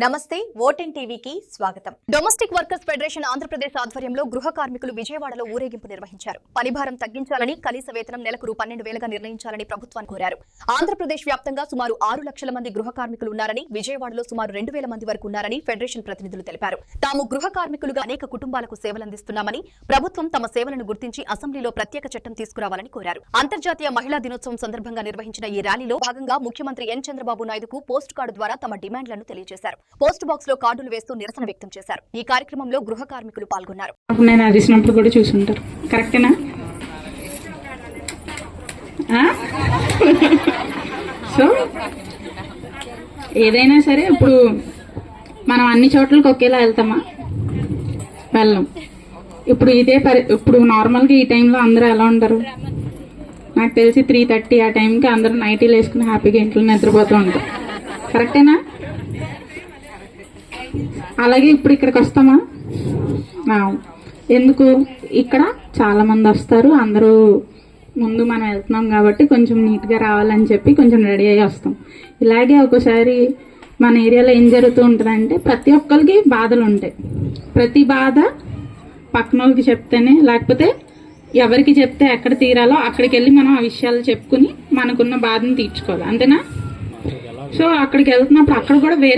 నమస్తే ఓటెన్ టీవీకి స్వాగతం. డొమెస్టిక్ వర్కర్స్ ఫెడరేషన్ ఆంధ్రప్రదేశ్ ఆధ్వర్యంలో గృహ కార్మికులు విజయవాడలో ఊరేగింపు నిర్వహించారు. పనిభారం తగ్గించాలని, కనీస వేతనం నెలకు రూ. 12,000గా నిర్ణయించాలని ప్రభుత్వాన్ని కోరారు. ఆంధ్రప్రదేశ్ వ్యాప్తంగా సుమారు 6 లక్షల మంది గృహ కార్మికులు ఉన్నారని, విజయవాడలో సుమారు 2,000 మంది వరకు ఉన్నారని ఫెడరేషన్ ప్రతినిధులు తెలిపారు. తాము గృహ కార్మికులుగా అనేక కుటుంబాలకు సేవలందిస్తున్నామని, ప్రభుత్వం తమ సేవలను గుర్తించి అసెంబ్లీలో ప్రత్యేక చట్టం తీసుకురావాలని కోరారు. అంతర్జాతీయ మహిళా దినోత్సవం సందర్భంగా నిర్వహించిన ఈ ర్యాలీలో భాగంగా ముఖ్యమంత్రి ఎన్ చంద్రబాబు నాయుడుకు పోస్ట్ కార్డు ద్వారా తమ డిమాండ్లను తెలియజేశారు. పోస్ట్ బాక్స్ లో కార్డులు వేస్తూ నిరసన వ్యక్తం చేశారు. ఈ కార్యక్రమంలో గృహ కార్మికులు పాల్గొన్నారు. నేను అది ఇచ్చినప్పుడు కూడా చూసుంటారు. కరెక్టేనా? సో ఏదైనా సరే ఇప్పుడు మనం అన్ని చోట్లకి ఒకేలా వెళ్తామా? వెళ్ళం. ఇప్పుడు ఇప్పుడు నార్మల్గా ఈ టైంలో అందరూ ఎలా ఉంటారు? నాకు తెలిసి 3:30 ఆ టైంకి అందరూ నైటీలు వేసుకుని హ్యాపీగా ఇంట్లో నిద్రపోతూ ఉంటారు. కరెక్టేనా? అలాగే ఇప్పుడు ఇక్కడికి వస్తామా? ఎందుకు? ఇక్కడ చాలా మంది వస్తారు. అందరూ ముందు మనం వెళ్తున్నాం కాబట్టి కొంచెం నీట్గా రావాలని చెప్పి కొంచెం రెడీ అయ్యి వస్తాం. ఇలాగే ఒకసారి మన ఏరియాలో ఏం జరుగుతూ ఉంటుందంటే ప్రతి ఒక్కరికి బాధలు ఉంటాయి. ప్రతి బాధ పక్కన వాళ్ళకి చెప్తేనే, లేకపోతే ఎవరికి చెప్తే ఎక్కడ తీరాలో అక్కడికి వెళ్ళి మనం ఆ విషయాలు చెప్పుకుని మనకున్న బాధను తీర్చుకోవాలి. అంతేనా? సో అక్కడికి వెళ్తున్నప్పుడు అక్కడ కూడా వేరే